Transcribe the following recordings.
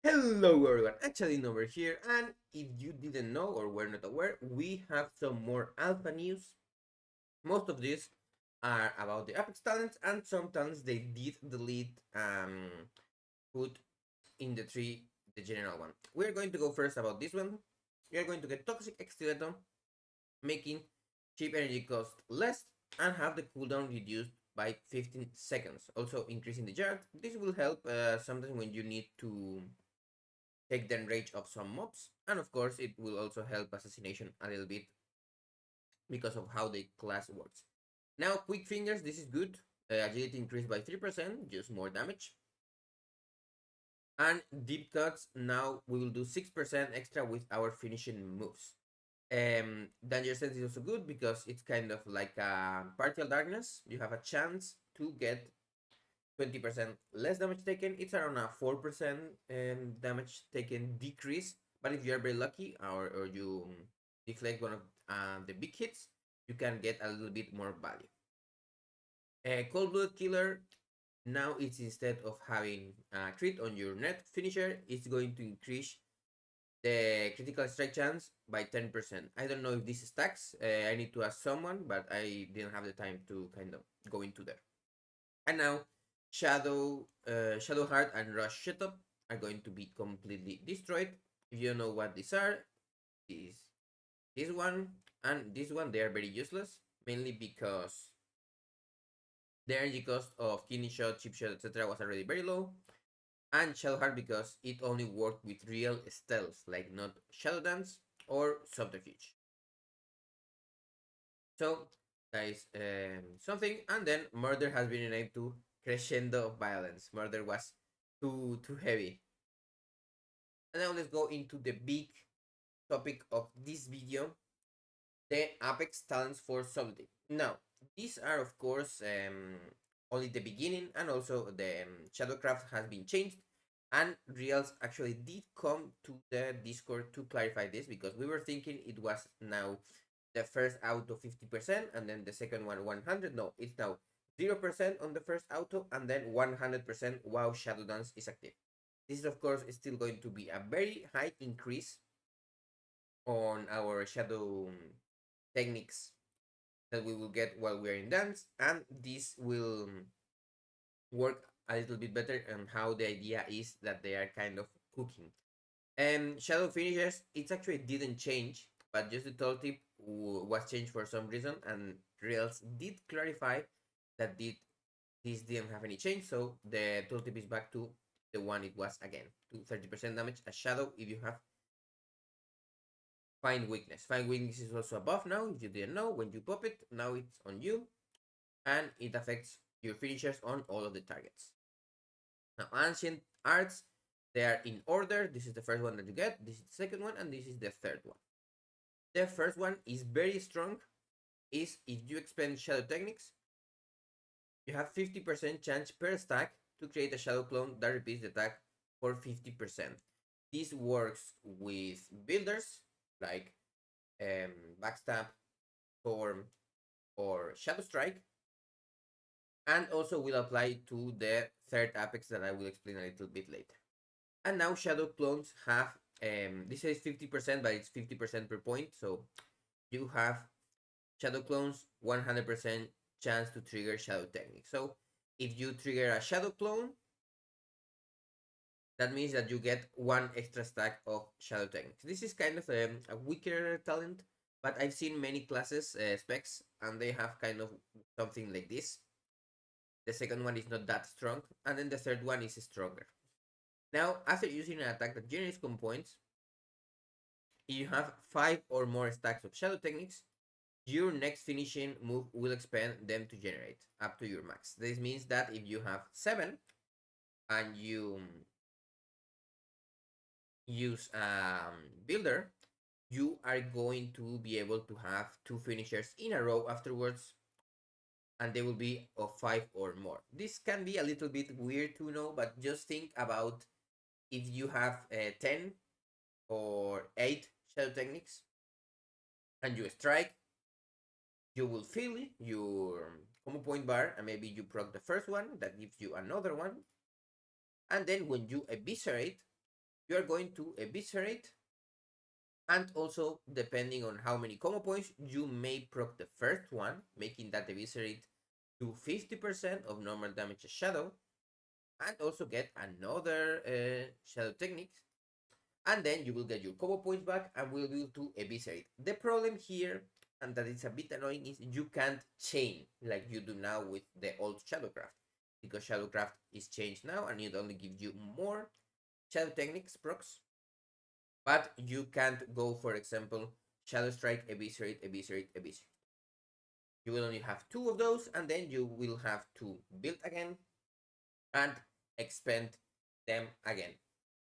Hello everyone, Hachadino over here, and if you didn't know or were not aware, we have some more alpha news. Most of these are about the Apex talents, and some talents they did delete put in the tree, the general one. We're going to go first about this one. We are going to get Toxic Extilatum, making cheap energy cost less and have the cooldown reduced by 15 seconds. Also increasing the jar. This will help sometimes when you need to take the range of some mobs, and of course it will also help assassination a little bit because of how the class works. Now quick fingers, this is good. Agility increased by 3%, just more damage. And deep cuts, now we will do 6% extra with our finishing moves. Danger sense is also good because it's kind of like a partial darkness. You have a chance to get 20% less damage taken. It's around a 4% damage taken decrease. But if you are very lucky or you deflect one of the big hits, you can get a little bit more value. Cold Blood Killer, now it's instead of having a crit on your net finisher, it's going to increase the critical strike chance by 10%. I don't know if this stacks. I need to ask someone, but I didn't have the time to kind of go into there. And now Shadow Heart and Rush Setup are going to be completely destroyed. If you know what these are, this one and this one, they are very useless, mainly because the energy cost of Kidney Shot, Chip Shot, etc. was already very low. And Shadow Heart because it only worked with real stealth, like not Shadow Dance or Subterfuge. So that is something. And then Murder has been renamed to Crescendo of Violence. Murder was too heavy. And now let's go into the big topic of this video, the Apex talents for sublety. Now, these are of course only the beginning, and also the Shadowcraft has been changed. And Reals actually did come to the Discord to clarify this because we were thinking it was now the first auto 50% and then the second one 100. No, it's now 0% on the first auto and then 100% while Shadow Dance is active. This is of course still going to be a very high increase on our shadow techniques that we will get while we're in dance, and this will work a little bit better on how the idea is that they are kind of cooking. And shadow finishes, it actually didn't change, but just the tooltip was changed for some reason, and Rails did clarify that this didn't have any change, so the tooltip is back to the one it was again, to 30% damage a shadow if you have Find Weakness. Find Weakness is also a buff now, if you didn't know. When you pop it, now it's on you, and it affects your finishers on all of the targets. Now, Ancient Arts, they are in order. This is the first one that you get, this is the second one, and this is the third one. The first one is very strong, is if you expend Shadow Techniques, you have 50% chance per stack to create a Shadow Clone that repeats the attack for 50%. This works with builders like Backstab, Storm, or Shadow Strike, and also will apply to the third Apex that I will explain a little bit later. And now Shadow Clones have, this is 50%, but it's 50% per point, so you have Shadow Clones 100% chance to trigger Shadow Technique. So if you trigger a Shadow Clone, that means that you get one extra stack of Shadow Techniques. This is kind of a weaker talent, but I've seen many classes, specs, and they have kind of something like this. The second one is not that strong, and then the third one is stronger. Now, after using an attack that generates common points, if you have 5 or more stacks of Shadow Techniques, your next finishing move will expand them to generate up to your max. This means that if you have 7 and you use builder, you are going to be able to have 2 finishers in a row afterwards, and they will be of 5 or more. This can be a little bit weird to know, but just think about if you have 10 or 8 Shadow Techniques and you strike, you will fill your combo point bar, and maybe you proc the first one, that gives you another one. And then when you eviscerate, you are going to eviscerate, and also depending on how many combo points, you may proc the first one, making that eviscerate to 50% of normal damage as shadow, and also get another shadow techniques, and then you will get your combo points back and will be able to eviscerate. The problem here, and that is a bit annoying, is you can't chain like you do now with the old Shadowcraft, because Shadowcraft is changed now and it only gives you more shadow techniques procs, but you can't go, for example, Shadow Strike, eviscerate, eviscerate, eviscerate. You will only have 2 of those, and then you will have to build again and expend them again.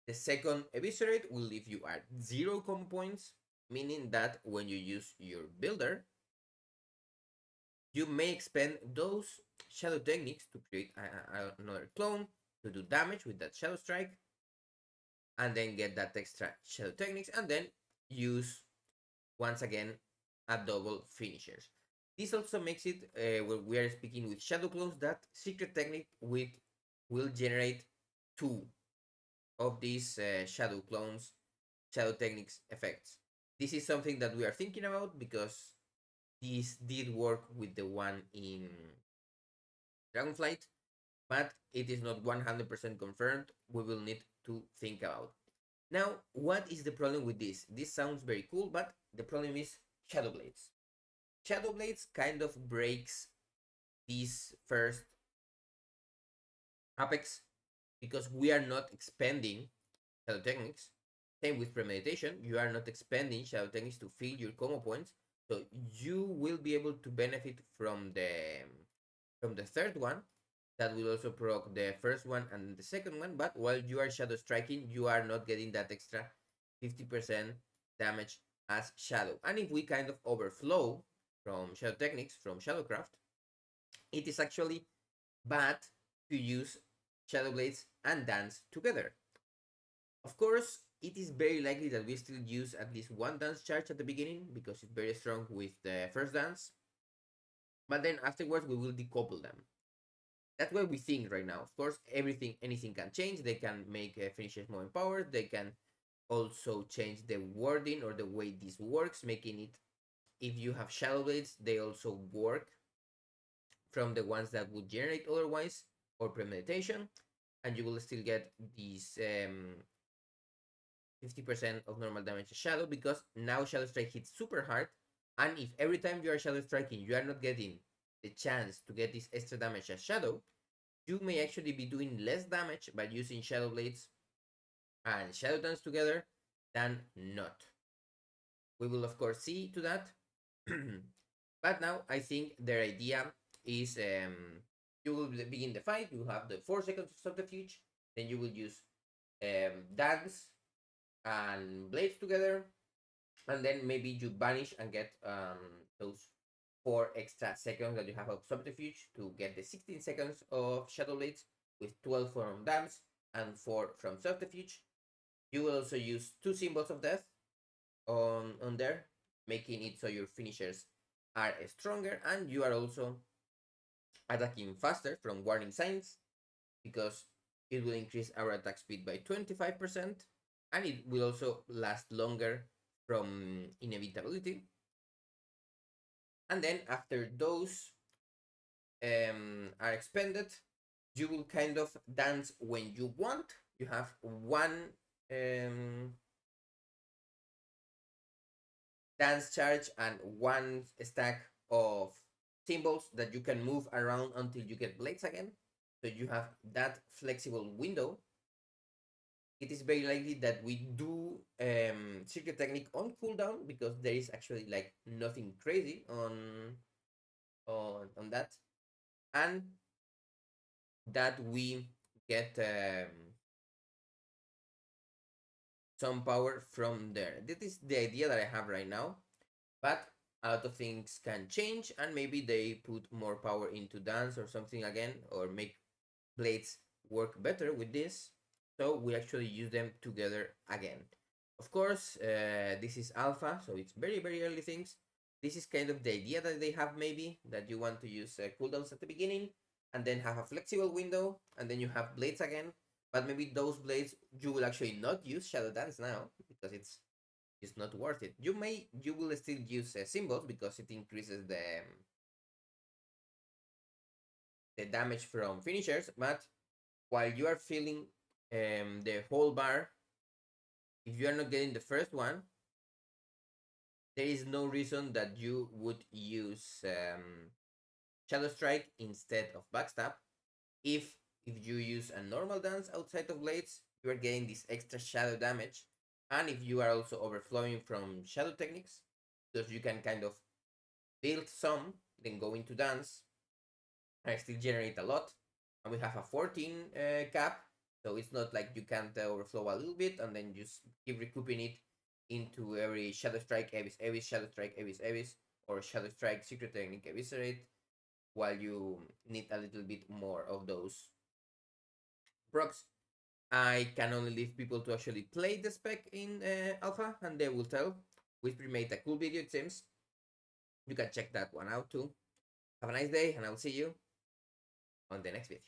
The second eviscerate will leave you at 0 combo points, meaning that when you use your builder, you may expend those shadow techniques to create another clone to do damage with that shadow strike, and then get that extra shadow techniques, and then use once again a double finishers. This also makes it, when we are speaking with shadow clones, that secret technique will generate 2 of these shadow clones, shadow techniques effects. This is something that we are thinking about because this did work with the one in Dragonflight, but it is not 100% confirmed. We will need to think about. Now, what is the problem with this? This sounds very cool, but the problem is Shadow Blades. Shadow Blades kind of breaks this first apex because we are not expanding shadow techniques. Same with premeditation, you are not expanding shadow techniques to fill your combo points, so you will be able to benefit from the third one that will also proc the first one and the second one, but while you are shadow striking, you are not getting that extra 50% damage as shadow. And if we kind of overflow from shadow techniques from Shadowcraft, it is actually bad to use Shadow Blades and Dance together. Of course, it is very likely that we still use at least one dance charge at the beginning because it's very strong with the first dance, but then afterwards we will decouple them. That's what we think right now. Of course, anything can change. They can make finishes more empowered. They can also change the wording or the way this works, making it, if you have Shadow Blades, they also work from the ones that would generate otherwise, or premeditation, and you will still get these 50% of normal damage to shadow, because now Shadow Strike hits super hard, and if every time you are Shadow Striking you are not getting the chance to get this extra damage as shadow, you may actually be doing less damage by using Shadow Blades and Shadow Dance together than not. We will of course see to that. But now I think their idea is, you will begin the fight, you have the 4 seconds of subterfuge, then you will use Dance and Blades together, and then maybe you vanish and get those 4 extra seconds that you have of subterfuge to get the 16 seconds of Shadow Blades with 12 from Dance and 4 from subterfuge. You will also use 2 symbols of death on there, making it so your finishers are stronger, and you are also attacking faster from warning signs because it will increase our attack speed by 25%, and it will also last longer from inevitability. And then after those are expended, you will kind of dance when you want. You have one dance charge and one stack of symbols that you can move around until you get blades again. So you have that flexible window. It is very likely that we do secret technique on cooldown because there is actually like nothing crazy on that, and that we get some power from there. That is the idea that I have right now, but a lot of things can change, and maybe they put more power into dance or something again, or make blades work better with this, so we actually use them together again. Of course, this is alpha, so it's very early things. This is kind of the idea that they have, maybe that you want to use cooldowns at the beginning and then have a flexible window, and then you have blades again. but maybe those blades you will actually not use Shadow Dance now because it's not worth it. You will still use symbols because it increases the damage from finishers, but while you are filling the whole bar, if you are not getting the first one, there is no reason that you would use Shadow Strike instead of Backstab. If if you use a normal dance outside of blades, you are getting this extra shadow damage, and if you are also overflowing from shadow techniques, because you can kind of build some, then go into dance, and still generate a lot. And we have a 14 cap, so it's not like you can't overflow a little bit and then just keep recouping it into every Shadow Strike, Abyss, Shadow Strike, Abyss, or Shadow Strike, Secret Technique, Eviscerate, while you need a little bit more of those procs. I can only leave people to actually play the spec in alpha, and they will tell. We made a cool video, it seems. You can check that one out too. Have a nice day, and I will see you on the next video.